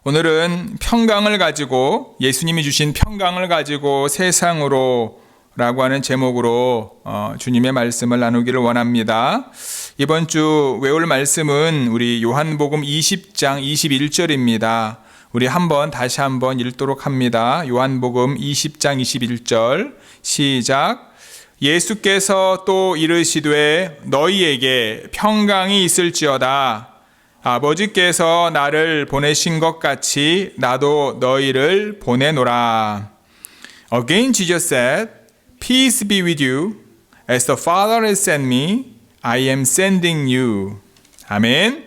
오늘은 평강을 가지고, 예수님이 주신 평강을 가지고 세상으로 라고 하는 제목으로 주님의 말씀을 나누기를 원합니다. 이번 주 외울 말씀은 우리 요한복음 20장 21절입니다. 우리 다시 한번 읽도록 합니다. 요한복음 20장 21절 시작. 예수께서 또 이르시되 너희에게 평강이 있을지어다. 아버지께서 나를 보내신 것 같이 나도 너희를 보내노라. Again Jesus said, Peace be with you. As the Father has sent me, I am sending you. 아멘.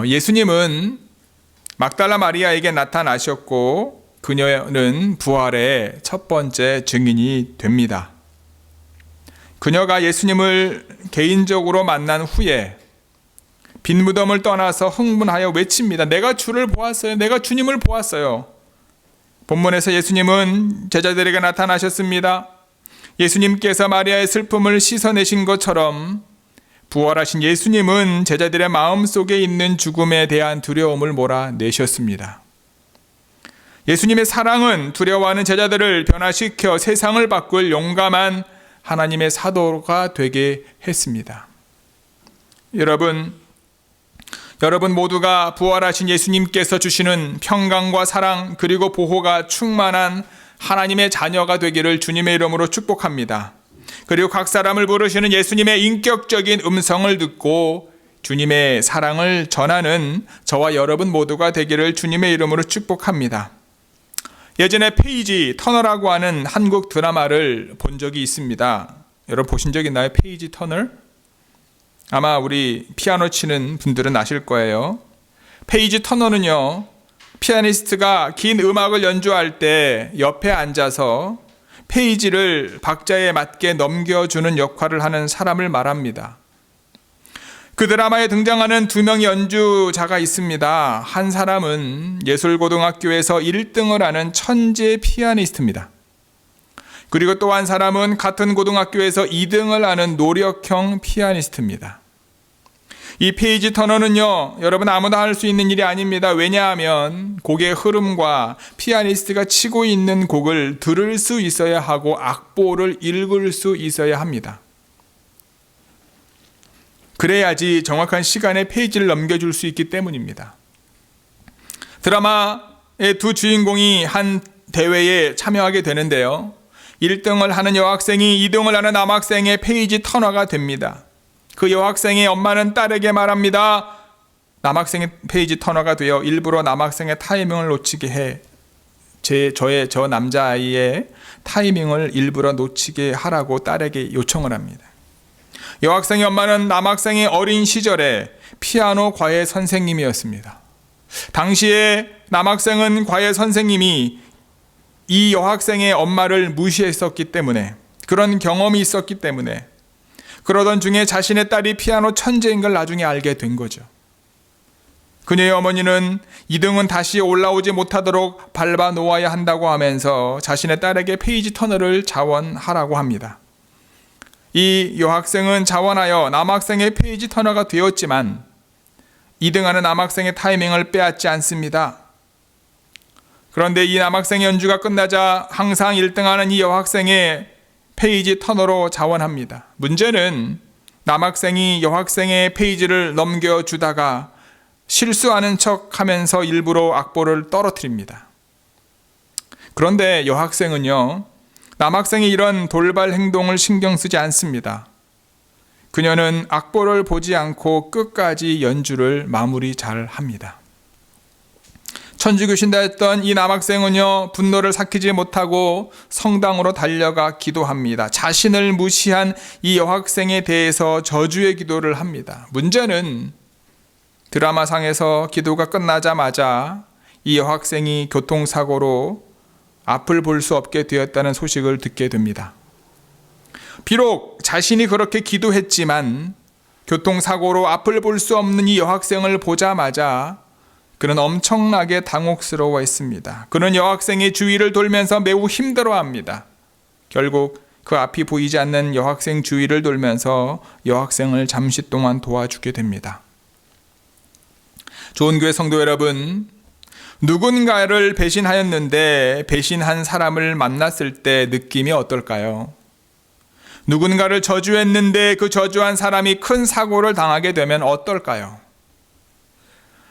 예수님은 막달라 마리아에게 나타나셨고 그녀는 부활의 첫 번째 증인이 됩니다. 그녀가 예수님을 개인적으로 만난 후에 빈 무덤을 떠나서 흥분하여 외칩니다. 내가 주를 보았어요. 내가 주님을 보았어요. 본문에서 예수님은 제자들에게 나타나셨습니다. 예수님께서 마리아의 슬픔을 씻어내신 것처럼 부활하신 예수님은 제자들의 마음속에 있는 죽음에 대한 두려움을 몰아내셨습니다. 예수님의 사랑은 두려워하는 제자들을 변화시켜 세상을 바꿀 용감한 하나님의 사도가 되게 했습니다. 여러분 모두가 부활하신 예수님께서 주시는 평강과 사랑 그리고 보호가 충만한 하나님의 자녀가 되기를 주님의 이름으로 축복합니다. 그리고 각 사람을 부르시는 예수님의 인격적인 음성을 듣고 주님의 사랑을 전하는 저와 여러분 모두가 되기를 주님의 이름으로 축복합니다. 예전에 페이지 터널이라고 하는 한국 드라마를 본 적이 있습니다. 여러분 보신 적 있나요? 페이지 터널? 아마 우리 피아노 치는 분들은 아실 거예요. 페이지 터널은요, 피아니스트가 긴 음악을 연주할 때 옆에 앉아서 페이지를 박자에 맞게 넘겨주는 역할을 하는 사람을 말합니다. 그 드라마에 등장하는 두 명의 연주자가 있습니다. 한 사람은 예술고등학교에서 1등을 하는 천재 피아니스트입니다. 그리고 또 한 사람은 같은 고등학교에서 2등을 하는 노력형 피아니스트입니다. 이 페이지 터너는요, 여러분 아무나 할 수 있는 일이 아닙니다. 왜냐하면 곡의 흐름과 피아니스트가 치고 있는 곡을 들을 수 있어야 하고 악보를 읽을 수 있어야 합니다. 그래야지 정확한 시간에 페이지를 넘겨줄 수 있기 때문입니다. 드라마의 두 주인공이 한 대회에 참여하게 되는데요. 1등을 하는 여학생이 2등을 하는 남학생의 페이지 터너가 됩니다. 그 여학생의 엄마는 딸에게 말합니다. 남학생의 페이지 터너가 되어 일부러 남학생의 타이밍을 놓치게 해. 저 남자아이의 타이밍을 일부러 놓치게 하라고 딸에게 요청을 합니다. 여학생의 엄마는 남학생의 어린 시절에 피아노 과외 선생님이었습니다. 당시에 남학생은 과외 선생님이 이 여학생의 엄마를 무시했었기 때문에, 그런 경험이 있었기 때문에 그러던 중에 자신의 딸이 피아노 천재인 걸 나중에 알게 된 거죠. 그녀의 어머니는 2등은 다시 올라오지 못하도록 밟아 놓아야 한다고 하면서 자신의 딸에게 페이지 터널을 자원하라고 합니다. 이 여학생은 자원하여 남학생의 페이지 터널가 되었지만 2등하는 남학생의 타이밍을 빼앗지 않습니다. 그런데 이 남학생의 연주가 끝나자 항상 1등하는 이 여학생의 페이지 터너로 자원합니다. 문제는 남학생이 여학생의 페이지를 넘겨주다가 실수하는 척 하면서 일부러 악보를 떨어뜨립니다. 그런데 여학생은요, 남학생이 이런 돌발 행동을 신경 쓰지 않습니다. 그녀는 악보를 보지 않고 끝까지 연주를 마무리 잘 합니다. 천주교신다 했던 이 남학생은요, 분노를 삭히지 못하고 성당으로 달려가 기도합니다. 자신을 무시한 이 여학생에 대해서 저주의 기도를 합니다. 문제는 드라마상에서 기도가 끝나자마자 이 여학생이 교통사고로 앞을 볼 수 없게 되었다는 소식을 듣게 됩니다. 비록 자신이 그렇게 기도했지만 교통사고로 앞을 볼 수 없는 이 여학생을 보자마자 그는 엄청나게 당혹스러워했습니다. 그는 여학생의 주위를 돌면서 매우 힘들어합니다. 결국 그 앞이 보이지 않는 여학생 주위를 돌면서 여학생을 잠시 동안 도와주게 됩니다. 좋은 교회 성도 여러분, 누군가를 배신하였는데 배신한 사람을 만났을 때 느낌이 어떨까요? 누군가를 저주했는데 그 저주한 사람이 큰 사고를 당하게 되면 어떨까요?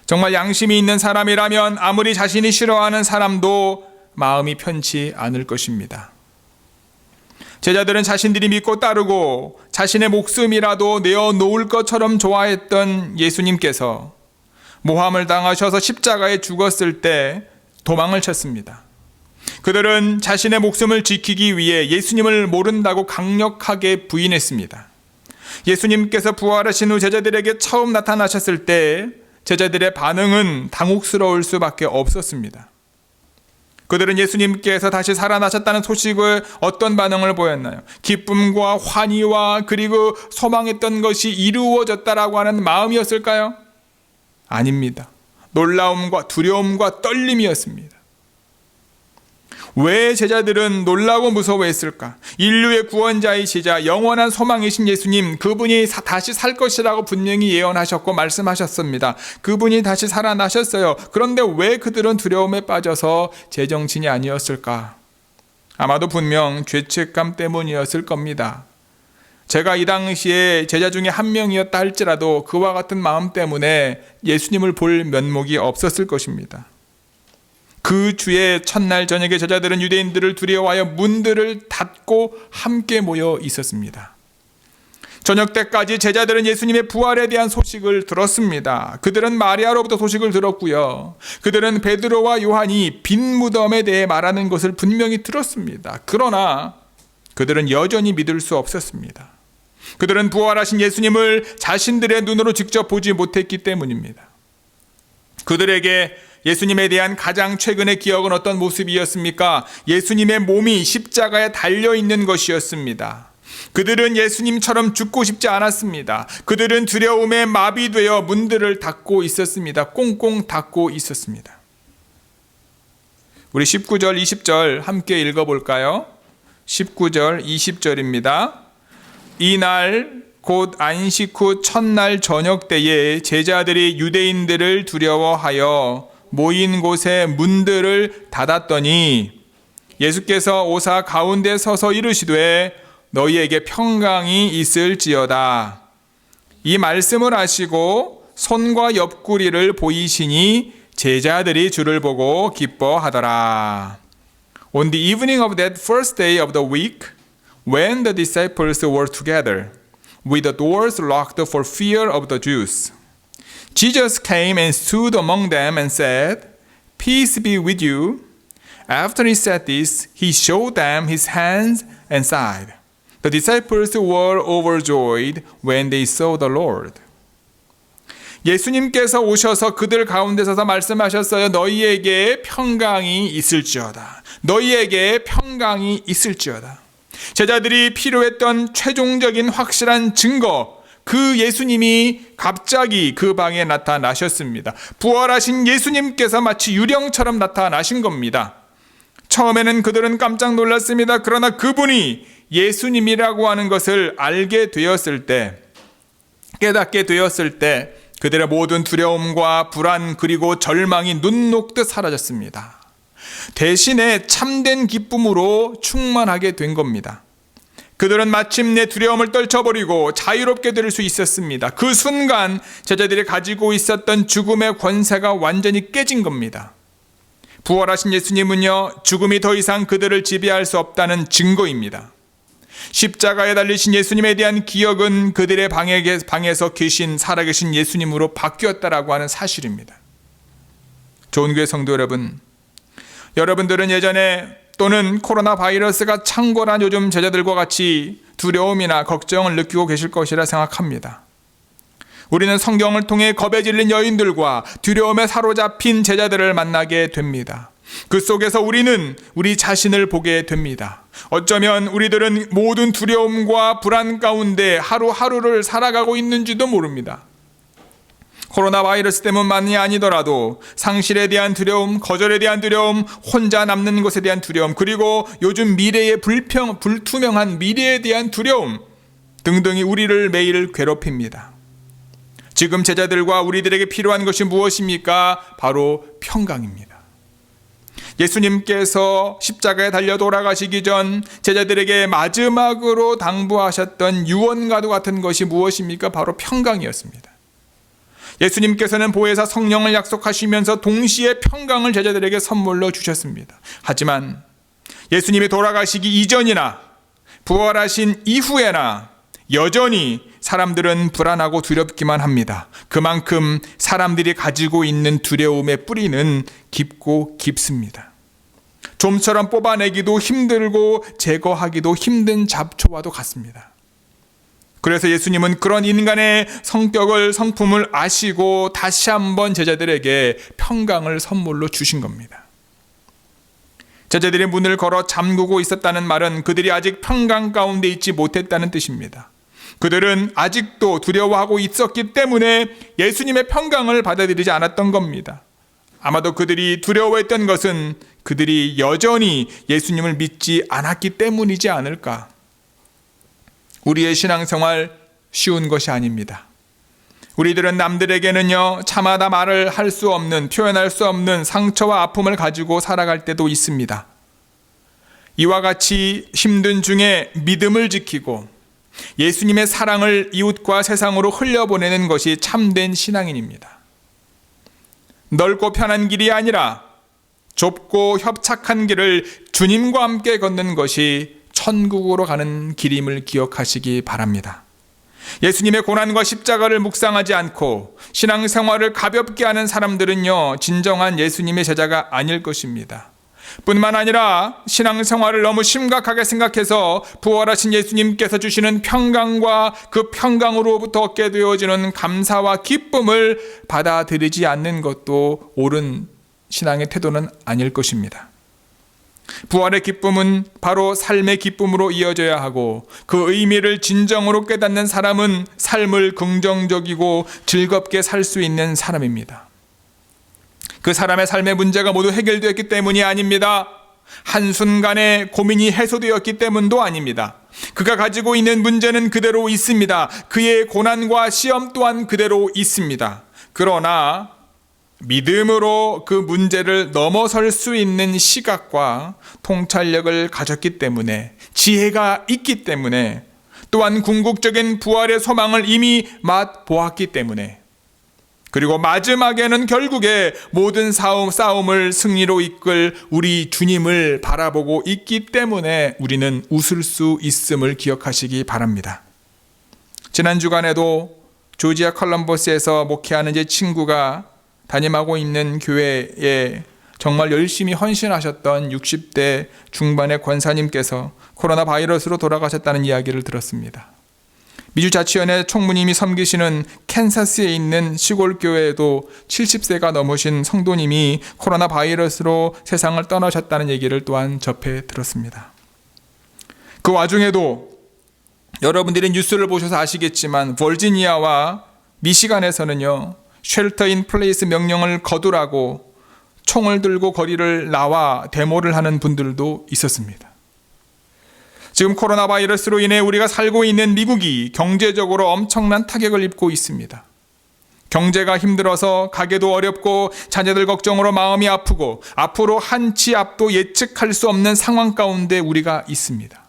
정말 양심이 있는 사람이라면 아무리 자신이 싫어하는 사람도 마음이 편치 않을 것입니다. 제자들은 자신들이 믿고 따르고 자신의 목숨이라도 내어놓을 것처럼 좋아했던 예수님께서 모함을 당하셔서 십자가에 죽었을 때 도망을 쳤습니다. 그들은 자신의 목숨을 지키기 위해 예수님을 모른다고 강력하게 부인했습니다. 예수님께서 부활하신 후 제자들에게 처음 나타나셨을 때 제자들의 반응은 당혹스러울 수밖에 없었습니다. 그들은 예수님께서 다시 살아나셨다는 소식을 어떤 반응을 보였나요? 기쁨과 환희와 그리고 소망했던 것이 이루어졌다라고 하는 마음이었을까요? 아닙니다. 놀라움과 두려움과 떨림이었습니다. 왜 제자들은 놀라고 무서워했을까? 인류의 구원자이시자 영원한 소망이신 예수님, 그분이 다시 살 것이라고 분명히 예언하셨고 말씀하셨습니다. 그분이 다시 살아나셨어요. 그런데 왜 그들은 두려움에 빠져서 제정신이 아니었을까? 아마도 분명 죄책감 때문이었을 겁니다. 제가 이 당시에 제자 중에 한 명이었다 할지라도 그와 같은 마음 때문에 예수님을 볼 면목이 없었을 것입니다. 그 주의 첫날 저녁에 제자들은 유대인들을 두려워하여 문들을 닫고 함께 모여 있었습니다. 저녁 때까지 제자들은 예수님의 부활에 대한 소식을 들었습니다. 그들은 마리아로부터 소식을 들었고요. 그들은 베드로와 요한이 빈 무덤에 대해 말하는 것을 분명히 들었습니다. 그러나 그들은 여전히 믿을 수 없었습니다. 그들은 부활하신 예수님을 자신들의 눈으로 직접 보지 못했기 때문입니다. 그들에게 예수님에 대한 가장 최근의 기억은 어떤 모습이었습니까? 예수님의 몸이 십자가에 달려있는 것이었습니다. 그들은 예수님처럼 죽고 싶지 않았습니다. 그들은 두려움에 마비되어 문들을 닫고 있었습니다. 꽁꽁 닫고 있었습니다. 우리 19절, 20절 함께 읽어볼까요? 19절, 20절입니다. 이날 곧 안식 후 첫날 저녁 때에 제자들이 유대인들을 두려워하여 모인 곳에 문들을 닫았더니 예수께서 오사 가운데 서서 이르시되 너희에게 평강이 있을지어다. 이 말씀을 하시고 손과 옆구리를 보이시니 제자들이 주를 보고 기뻐하더라. On the evening of that first day of the week, when the disciples were together, with the doors locked for fear of the Jews, Jesus came and stood among them and said, Peace be with you. After he said this, he showed them his hands and side. The disciples were overjoyed when they saw the Lord. 예수님께서 오셔서 그들 가운데 서서 말씀하셨어요. 너희에게 평강이 있을지어다. 너희에게 평강이 있을지어다. 제자들이 필요했던 최종적인 확실한 증거, 그 예수님이 갑자기 그 방에 나타나셨습니다. 부활하신 예수님께서 마치 유령처럼 나타나신 겁니다. 처음에는 그들은 깜짝 놀랐습니다. 그러나 그분이 예수님이라고 하는 것을 알게 되었을 때, 깨닫게 되었을 때 그들의 모든 두려움과 불안 그리고 절망이 눈 녹듯 사라졌습니다. 대신에 참된 기쁨으로 충만하게 된 겁니다. 그들은 마침내 두려움을 떨쳐버리고 자유롭게 될 수 있었습니다. 그 순간 제자들이 가지고 있었던 죽음의 권세가 완전히 깨진 겁니다. 부활하신 예수님은요, 죽음이 더 이상 그들을 지배할 수 없다는 증거입니다. 십자가에 달리신 예수님에 대한 기억은 그들의 방에서 계신 살아계신 예수님으로 바뀌었다라고 하는 사실입니다. 좋은 교회 성도 여러분, 여러분들은 예전에 또는 코로나 바이러스가 창궐한 요즘 제자들과 같이 두려움이나 걱정을 느끼고 계실 것이라 생각합니다. 우리는 성경을 통해 겁에 질린 여인들과 두려움에 사로잡힌 제자들을 만나게 됩니다. 그 속에서 우리는 우리 자신을 보게 됩니다. 어쩌면 우리들은 모든 두려움과 불안 가운데 하루하루를 살아가고 있는지도 모릅니다. 코로나 바이러스 때문만이 아니더라도 상실에 대한 두려움, 거절에 대한 두려움, 혼자 남는 것에 대한 두려움, 그리고 요즘 미래의 불투명한 미래에 대한 두려움 등등이 우리를 매일 괴롭힙니다. 지금 제자들과 우리들에게 필요한 것이 무엇입니까? 바로 평강입니다. 예수님께서 십자가에 달려 돌아가시기 전 제자들에게 마지막으로 당부하셨던 유언과도 같은 것이 무엇입니까? 바로 평강이었습니다. 예수님께서는 보혜사 성령을 약속하시면서 동시에 평강을 제자들에게 선물로 주셨습니다. 하지만 예수님이 돌아가시기 이전이나 부활하신 이후에나 여전히 사람들은 불안하고 두렵기만 합니다. 그만큼 사람들이 가지고 있는 두려움의 뿌리는 깊고 깊습니다. 좀처럼 뽑아내기도 힘들고 제거하기도 힘든 잡초와도 같습니다. 그래서 예수님은 그런 인간의 성품을 아시고 다시 한번 제자들에게 평강을 선물로 주신 겁니다. 제자들이 문을 걸어 잠그고 있었다는 말은 그들이 아직 평강 가운데 있지 못했다는 뜻입니다. 그들은 아직도 두려워하고 있었기 때문에 예수님의 평강을 받아들이지 않았던 겁니다. 아마도 그들이 두려워했던 것은 그들이 여전히 예수님을 믿지 않았기 때문이지 않을까. 우리의 신앙생활 쉬운 것이 아닙니다. 우리들은 남들에게는요, 차마다 말을 할 수 없는, 표현할 수 없는 상처와 아픔을 가지고 살아갈 때도 있습니다. 이와 같이 힘든 중에 믿음을 지키고 예수님의 사랑을 이웃과 세상으로 흘려보내는 것이 참된 신앙인입니다. 넓고 편한 길이 아니라 좁고 협착한 길을 주님과 함께 걷는 것이 천국으로 가는 길임을 기억하시기 바랍니다. 예수님의 고난과 십자가를 묵상하지 않고 신앙생활을 가볍게 하는 사람들은요, 진정한 예수님의 제자가 아닐 것입니다. 뿐만 아니라 신앙생활을 너무 심각하게 생각해서 부활하신 예수님께서 주시는 평강과 그 평강으로부터 얻게 되어지는 감사와 기쁨을 받아들이지 않는 것도 옳은 신앙의 태도는 아닐 것입니다. 부활의 기쁨은 바로 삶의 기쁨으로 이어져야 하고 그 의미를 진정으로 깨닫는 사람은 삶을 긍정적이고 즐겁게 살 수 있는 사람입니다. 그 사람의 삶의 문제가 모두 해결되었기 때문이 아닙니다. 한순간에 고민이 해소되었기 때문도 아닙니다. 그가 가지고 있는 문제는 그대로 있습니다. 그의 고난과 시험 또한 그대로 있습니다. 그러나 믿음으로 그 문제를 넘어설 수 있는 시각과 통찰력을 가졌기 때문에, 지혜가 있기 때문에, 또한 궁극적인 부활의 소망을 이미 맛보았기 때문에, 그리고 마지막에는 결국에 모든 싸움을 승리로 이끌 우리 주님을 바라보고 있기 때문에 우리는 웃을 수 있음을 기억하시기 바랍니다. 지난 주간에도 조지아 컬럼버스에서 목회하는 제 친구가 담임하고 있는 교회에 정말 열심히 헌신하셨던 60대 중반의 권사님께서 코로나 바이러스로 돌아가셨다는 이야기를 들었습니다. 미주자치연회 총무님이 섬기시는 캔사스에 있는 시골 교회에도 70세가 넘으신 성도님이 코로나 바이러스로 세상을 떠나셨다는 얘기를 또한 접해 들었습니다. 그 와중에도 여러분들이 뉴스를 보셔서 아시겠지만 버지니아와 미시간에서는요, 쉘터 인 플레이스 명령을 거두라고 총을 들고 거리를 나와 데모를 하는 분들도 있었습니다. 지금 코로나 바이러스로 인해 우리가 살고 있는 미국이 경제적으로 엄청난 타격을 입고 있습니다. 경제가 힘들어서 가게도 어렵고 자녀들 걱정으로 마음이 아프고 앞으로 한 치 앞도 예측할 수 없는 상황 가운데 우리가 있습니다.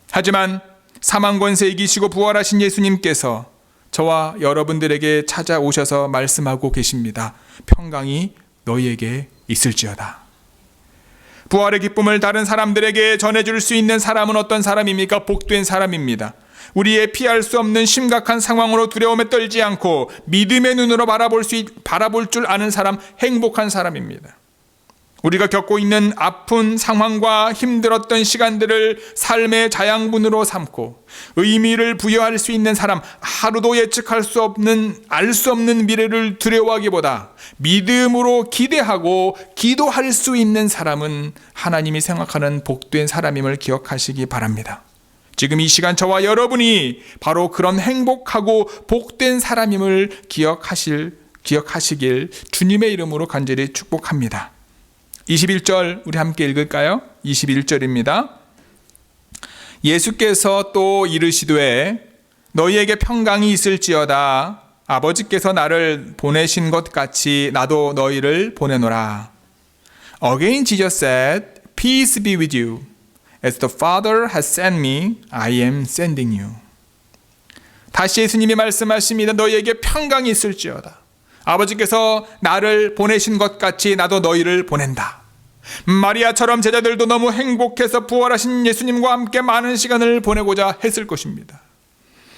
하지만 사망 권세 이기시고 부활하신 예수님께서 저와 여러분들에게 찾아오셔서 말씀하고 계십니다. 평강이 너희에게 있을지어다. 부활의 기쁨을 다른 사람들에게 전해줄 수 있는 사람은 어떤 사람입니까? 복된 사람입니다. 우리의 피할 수 없는 심각한 상황으로 두려움에 떨지 않고 믿음의 눈으로 바라볼 줄 아는 사람, 행복한 사람입니다. 우리가 겪고 있는 아픈 상황과 힘들었던 시간들을 삶의 자양분으로 삼고 의미를 부여할 수 있는 사람, 하루도 예측할 수 없는, 알 수 없는 미래를 두려워하기보다 믿음으로 기대하고 기도할 수 있는 사람은 하나님이 생각하는 복된 사람임을 기억하시기 바랍니다. 지금 이 시간 저와 여러분이 바로 그런 행복하고 복된 사람임을 기억하시길 주님의 이름으로 간절히 축복합니다. 21절 우리 함께 읽을까요? 21절입니다. 예수께서 또 이르시되 너희에게 평강이 있을지어다. 아버지께서 나를 보내신 것 같이 나도 너희를 보내노라. Again Jesus said, Peace be with you. As the Father has sent me, I am sending you. 다시 예수님이 말씀하십니다. 너희에게 평강이 있을지어다. 아버지께서 나를 보내신 것 같이 나도 너희를 보낸다. 마리아처럼 제자들도 너무 행복해서 부활하신 예수님과 함께 많은 시간을 보내고자 했을 것입니다.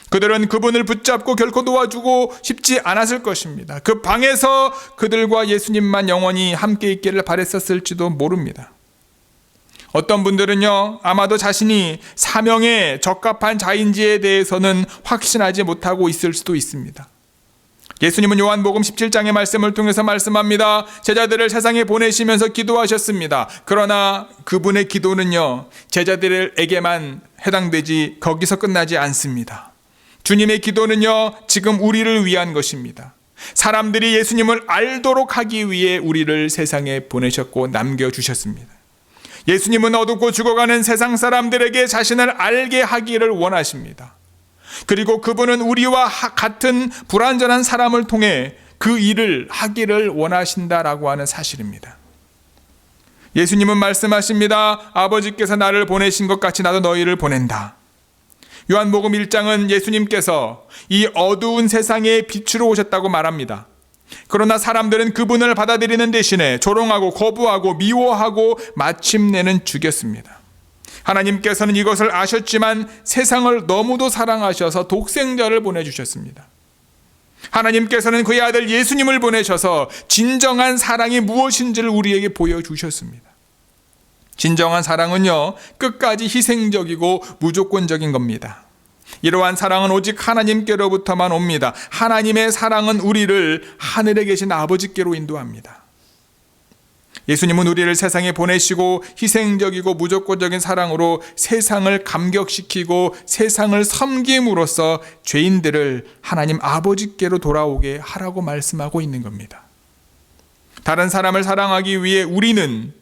그들은 그분을 붙잡고 결코 놓아주고 싶지 않았을 것입니다. 그 방에서 그들과 예수님만 영원히 함께 있기를 바랬었을지도 모릅니다. 어떤 분들은요, 아마도 자신이 사명에 적합한 자인지에 대해서는 확신하지 못하고 있을 수도 있습니다. 예수님은 요한복음 17장의 말씀을 통해서 말씀합니다. 제자들을 세상에 보내시면서 기도하셨습니다. 그러나 그분의 기도는요, 제자들에게만 해당되지 거기서 끝나지 않습니다. 주님의 기도는요, 지금 우리를 위한 것입니다. 사람들이 예수님을 알도록 하기 위해 우리를 세상에 보내셨고 남겨주셨습니다. 예수님은 어둡고 죽어가는 세상 사람들에게 자신을 알게 하기를 원하십니다. 그리고 그분은 우리와 같은 불완전한 사람을 통해 그 일을 하기를 원하신다라고 하는 사실입니다. 예수님은 말씀하십니다. 아버지께서 나를 보내신 것 같이 나도 너희를 보낸다. 요한복음 1장은 예수님께서 이 어두운 세상에 빛으로 오셨다고 말합니다. 그러나 사람들은 그분을 받아들이는 대신에 조롱하고 거부하고 미워하고 마침내는 죽였습니다. 하나님께서는 이것을 아셨지만 세상을 너무도 사랑하셔서 독생자를 보내주셨습니다. 하나님께서는 그의 아들 예수님을 보내셔서 진정한 사랑이 무엇인지를 우리에게 보여주셨습니다. 진정한 사랑은요, 끝까지 희생적이고 무조건적인 겁니다. 이러한 사랑은 오직 하나님께로부터만 옵니다. 하나님의 사랑은 우리를 하늘에 계신 아버지께로 인도합니다. 예수님은 우리를 세상에 보내시고 희생적이고 무조건적인 사랑으로 세상을 감격시키고 세상을 섬김으로써 죄인들을 하나님 아버지께로 돌아오게 하라고 말씀하고 있는 겁니다. 다른 사람을 사랑하기 위해 우리는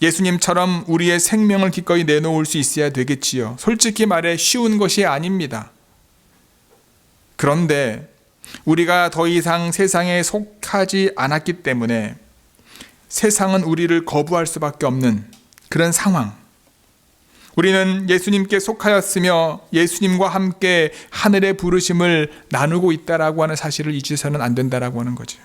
예수님처럼 우리의 생명을 기꺼이 내놓을 수 있어야 되겠지요. 솔직히 말해 쉬운 것이 아닙니다. 그런데 우리가 더 이상 세상에 속하지 않았기 때문에 세상은 우리를 거부할 수밖에 없는 그런 상황. 우리는 예수님께 속하였으며 예수님과 함께 하늘의 부르심을 나누고 있다라고 하는 사실을 잊어서는 안 된다라고 하는 거죠.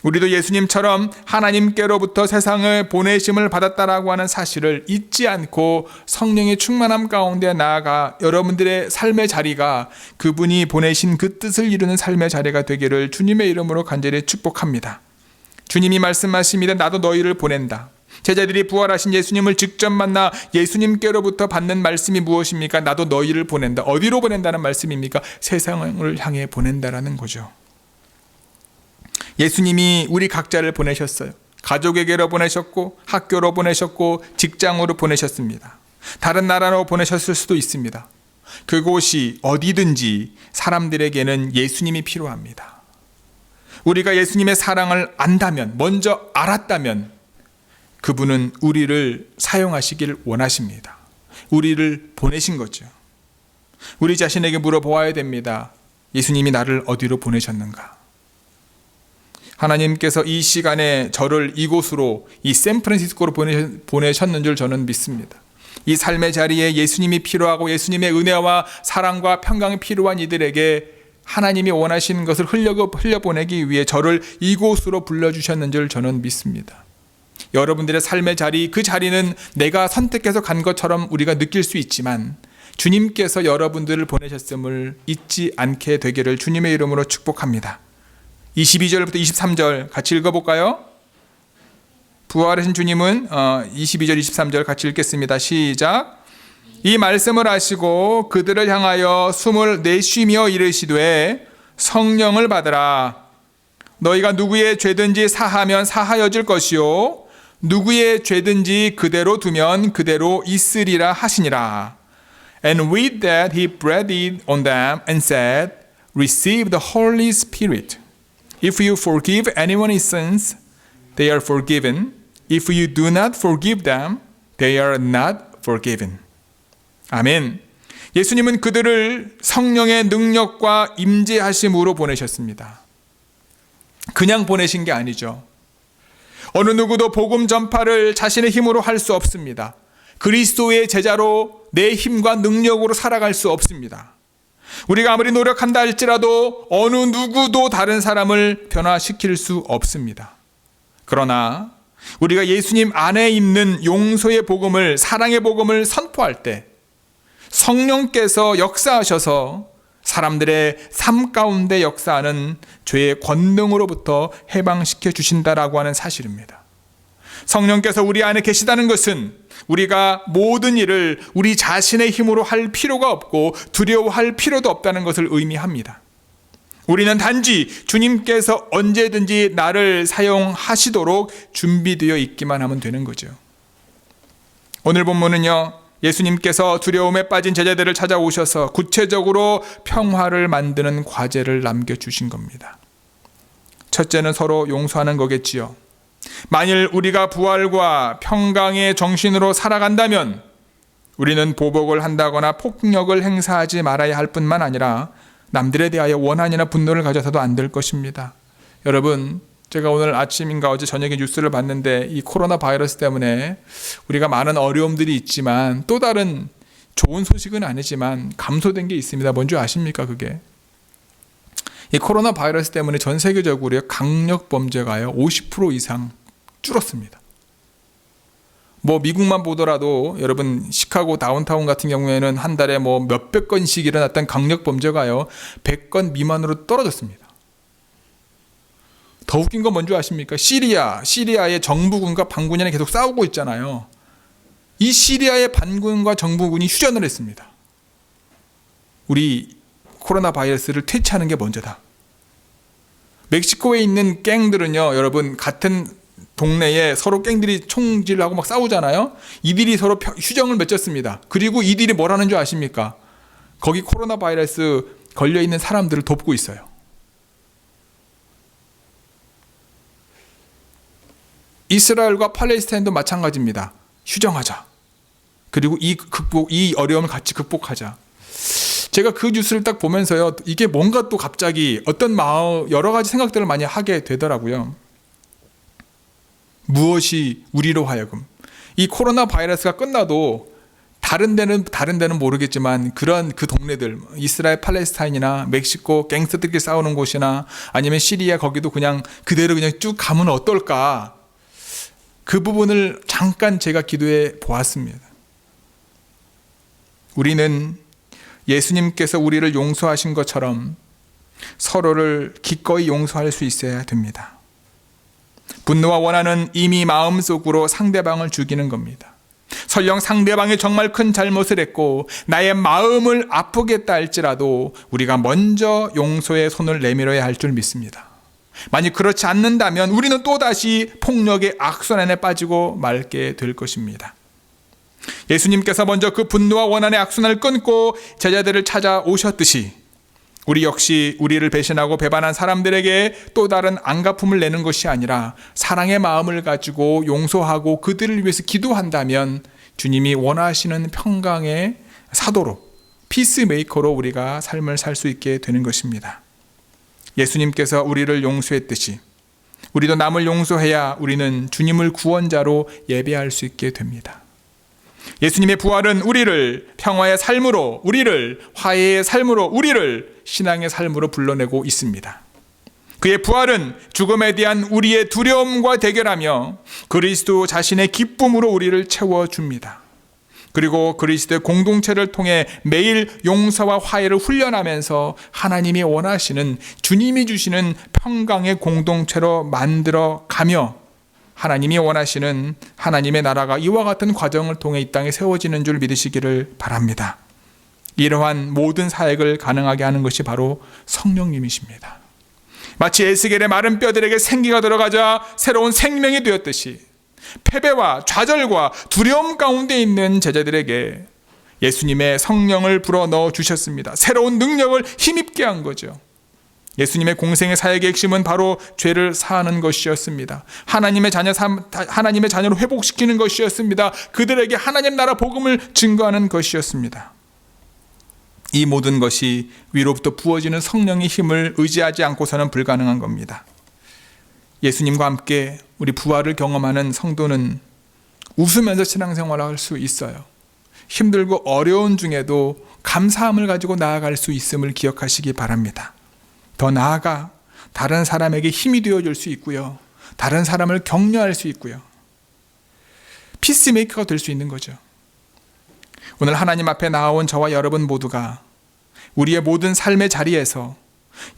우리도 예수님처럼 하나님께로부터 세상을 보내심을 받았다라고 하는 사실을 잊지 않고 성령의 충만함 가운데 나아가 여러분들의 삶의 자리가 그분이 보내신 그 뜻을 이루는 삶의 자리가 되기를 주님의 이름으로 간절히 축복합니다. 주님이 말씀하십니다. 나도 너희를 보낸다. 제자들이 부활하신 예수님을 직접 만나 예수님께로부터 받는 말씀이 무엇입니까? 나도 너희를 보낸다. 어디로 보낸다는 말씀입니까? 세상을 향해 보낸다라는 거죠. 예수님이 우리 각자를 보내셨어요. 가족에게로 보내셨고 학교로 보내셨고 직장으로 보내셨습니다. 다른 나라로 보내셨을 수도 있습니다. 그곳이 어디든지 사람들에게는 예수님이 필요합니다. 우리가 예수님의 사랑을 안다면, 먼저 알았다면 그분은 우리를 사용하시기를 원하십니다. 우리를 보내신 거죠. 우리 자신에게 물어보아야 됩니다. 예수님이 나를 어디로 보내셨는가? 하나님께서 이 시간에 저를 이곳으로, 이 샌프란시스코로 보내셨는 줄 저는 믿습니다. 이 삶의 자리에 예수님이 필요하고 예수님의 은혜와 사랑과 평강이 필요한 이들에게 하나님이 원하시는 것을 흘려보내기 위해 저를 이곳으로 불러주셨는 줄 저는 믿습니다. 여러분들의 삶의 자리, 그 자리는 내가 선택해서 간 것처럼 우리가 느낄 수 있지만 주님께서 여러분들을 보내셨음을 잊지 않게 되기를 주님의 이름으로 축복합니다. 22절부터 23절 같이 읽어볼까요? 부활하신 주님은 22절 23절 같이 읽겠습니다. 시작. 이 말씀을 하시고 그들을 향하여 숨을 내쉬며 이르시되 성령을 받으라. 너희가 누구의 죄든지 사하면 사하여질 것이요 누구의 죄든지 그대로 두면 그대로 있으리라 하시니라. And with that he breathed on them and said, Receive the Holy Spirit. If you forgive anyone his sins, they are forgiven. If you do not forgive them, they are not forgiven. 아멘. 예수님은 그들을 성령의 능력과 임재하심으로 보내셨습니다. 그냥 보내신 게 아니죠. 어느 누구도 복음 전파를 자신의 힘으로 할 수 없습니다. 그리스도의 제자로 내 힘과 능력으로 살아갈 수 없습니다. 우리가 아무리 노력한다 할지라도 어느 누구도 다른 사람을 변화시킬 수 없습니다. 그러나 우리가 예수님 안에 있는 용서의 복음을, 사랑의 복음을 선포할 때 성령께서 역사하셔서 사람들의 삶 가운데 역사하는 죄의 권능으로부터 해방시켜 주신다라고 하는 사실입니다. 성령께서 우리 안에 계시다는 것은 우리가 모든 일을 우리 자신의 힘으로 할 필요가 없고 두려워할 필요도 없다는 것을 의미합니다. 우리는 단지 주님께서 언제든지 나를 사용하시도록 준비되어 있기만 하면 되는 거죠. 오늘 본문은요, 예수님께서 두려움에 빠진 제자들을 찾아오셔서 구체적으로 평화를 만드는 과제를 남겨주신 겁니다. 첫째는 서로 용서하는 거겠지요. 만일 우리가 부활과 평강의 정신으로 살아간다면 우리는 보복을 한다거나 폭력을 행사하지 말아야 할 뿐만 아니라 남들에 대하여 원한이나 분노를 가져서도 안 될 것입니다. 여러분, 제가 오늘 아침인가 어제 저녁에 뉴스를 봤는데 이 코로나 바이러스 때문에 우리가 많은 어려움들이 있지만 또 다른 좋은 소식은 아니지만 감소된 게 있습니다. 뭔지 아십니까? 그게 이 코로나 바이러스 때문에 전 세계적으로 강력 범죄가요 50% 이상 줄었습니다. 뭐 미국만 보더라도 여러분 시카고 다운타운 같은 경우에는 한 달에 뭐 몇백 건씩 일어났던 강력 범죄가요 100건 미만으로 떨어졌습니다. 더 웃긴 건 뭔지 아십니까? 시리아의 정부군과 반군이 계속 싸우고 있잖아요. 이 시리아의 반군과 정부군이 휴전을 했습니다. 우리 코로나 바이러스를 퇴치하는 게 먼저다. 멕시코에 있는 갱들은요, 여러분 같은 동네에 서로 갱들이 총질하고 막 싸우잖아요. 이들이 서로 휴정을 맺었습니다. 그리고 이들이 뭐라는 줄 아십니까? 거기 코로나 바이러스 걸려있는 사람들을 돕고 있어요. 이스라엘과 팔레스타인도 마찬가지입니다. 휴정하자. 그리고 이 어려움을 같이 극복하자. 제가 그 뉴스를 딱 보면서요, 이게 뭔가 또 갑자기 어떤 여러 가지 생각들을 많이 하게 되더라고요. 무엇이 우리로 하여금 이 코로나 바이러스가 끝나도 다른 데는 모르겠지만 그런 그 동네들, 이스라엘, 팔레스타인이나 멕시코 갱스터들끼리 싸우는 곳이나 아니면 시리아 거기도 그냥 그대로 그냥 쭉 가면 어떨까? 그 부분을 잠깐 제가 기도해 보았습니다. 우리는 예수님께서 우리를 용서하신 것처럼 서로를 기꺼이 용서할 수 있어야 됩니다. 분노와 원한은 이미 마음속으로 상대방을 죽이는 겁니다. 설령 상대방이 정말 큰 잘못을 했고 나의 마음을 아프게 했다 할지라도 우리가 먼저 용서의 손을 내밀어야 할 줄 믿습니다. 만약 그렇지 않는다면 우리는 또다시 폭력의 악순환에 빠지고 말게 될 것입니다. 예수님께서 먼저 그 분노와 원한의 악순환을 끊고 제자들을 찾아오셨듯이 우리 역시 우리를 배신하고 배반한 사람들에게 또 다른 안갚음을 내는 것이 아니라 사랑의 마음을 가지고 용서하고 그들을 위해서 기도한다면 주님이 원하시는 평강의 사도로, 피스메이커로 우리가 삶을 살 수 있게 되는 것입니다. 예수님께서 우리를 용서했듯이 우리도 남을 용서해야 우리는 주님을 구원자로 예배할 수 있게 됩니다. 예수님의 부활은 우리를 평화의 삶으로, 우리를 화해의 삶으로, 우리를 신앙의 삶으로 불러내고 있습니다. 그의 부활은 죽음에 대한 우리의 두려움과 대결하며 그리스도 자신의 기쁨으로 우리를 채워줍니다. 그리고 그리스도의 공동체를 통해 매일 용서와 화해를 훈련하면서 하나님이 원하시는, 주님이 주시는 평강의 공동체로 만들어 가며 하나님이 원하시는 하나님의 나라가 이와 같은 과정을 통해 이 땅에 세워지는 줄 믿으시기를 바랍니다. 이러한 모든 사역을 가능하게 하는 것이 바로 성령님이십니다. 마치 에스겔의 마른 뼈들에게 생기가 들어가자 새로운 생명이 되었듯이 패배와 좌절과 두려움 가운데 있는 제자들에게 예수님의 성령을 불어넣어 주셨습니다. 새로운 능력을 힘입게 한 거죠. 예수님의 공생의 사역의 핵심은 바로 죄를 사하는 것이었습니다. 하나님의 자녀로 회복시키는 것이었습니다. 그들에게 하나님 나라 복음을 증거하는 것이었습니다. 이 모든 것이 위로부터 부어지는 성령의 힘을 의지하지 않고서는 불가능한 겁니다. 예수님과 함께 우리 부활을 경험하는 성도는 웃으면서 신앙생활을 할 수 있어요. 힘들고 어려운 중에도 감사함을 가지고 나아갈 수 있음을 기억하시기 바랍니다. 더 나아가 다른 사람에게 힘이 되어줄 수 있고요. 다른 사람을 격려할 수 있고요. 피스메이커가 될 수 있는 거죠. 오늘 하나님 앞에 나온 저와 여러분 모두가 우리의 모든 삶의 자리에서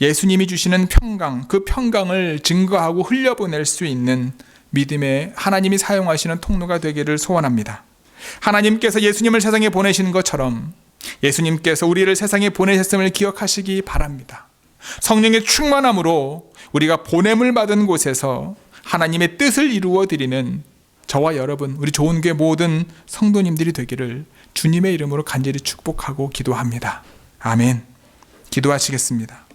예수님이 주시는 평강, 그 평강을 증거하고 흘려보낼 수 있는 믿음의 하나님이 사용하시는 통로가 되기를 소원합니다. 하나님께서 예수님을 세상에 보내신 것처럼 예수님께서 우리를 세상에 보내셨음을 기억하시기 바랍니다. 성령의 충만함으로 우리가 보냄을 받은 곳에서 하나님의 뜻을 이루어 드리는 저와 여러분, 우리 좋은 교회 모든 성도님들이 되기를 주님의 이름으로 간절히 축복하고 기도합니다. 아멘. 기도하시겠습니다.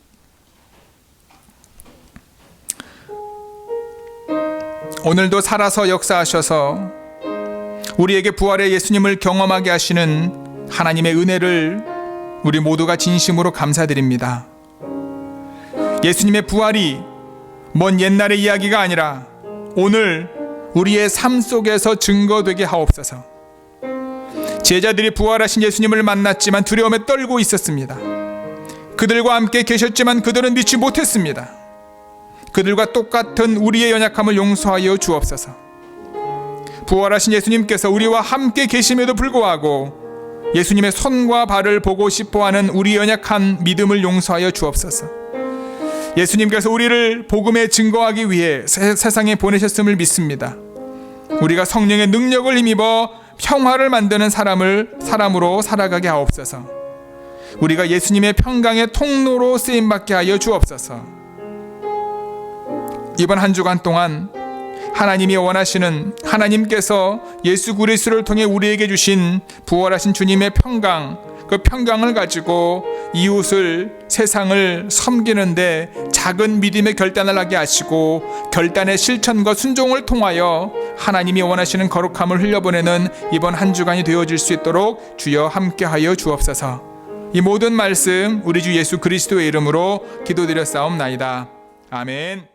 오늘도 살아서 역사하셔서 우리에게 부활의 예수님을 경험하게 하시는 하나님의 은혜를 우리 모두가 진심으로 감사드립니다. 예수님의 부활이 먼 옛날의 이야기가 아니라 오늘 우리의 삶 속에서 증거되게 하옵소서. 제자들이 부활하신 예수님을 만났지만 두려움에 떨고 있었습니다. 그들과 함께 계셨지만 그들은 믿지 못했습니다. 그들과 똑같은 우리의 연약함을 용서하여 주옵소서. 부활하신 예수님께서 우리와 함께 계심에도 불구하고 예수님의 손과 발을 보고 싶어하는 우리 연약한 믿음을 용서하여 주옵소서. 예수님께서 우리를 복음에 증거하기 위해 세상에 보내셨음을 믿습니다. 우리가 성령의 능력을 힘입어 평화를 만드는 사람으로 살아가게 하옵소서. 우리가 예수님의 평강의 통로로 쓰임받게 하여 주옵소서. 이번 한 주간 동안 하나님이 원하시는, 하나님께서 예수 그리스도를 통해 우리에게 주신 부활하신 주님의 평강, 그 평강을 가지고 이웃을, 세상을 섬기는데 작은 믿음의 결단을 하게 하시고 결단의 실천과 순종을 통하여 하나님이 원하시는 거룩함을 흘려보내는 이번 한 주간이 되어질 수 있도록 주여 함께하여 주옵소서. 이 모든 말씀 우리 주 예수 그리스도의 이름으로 기도드렸사옵나이다. 아멘.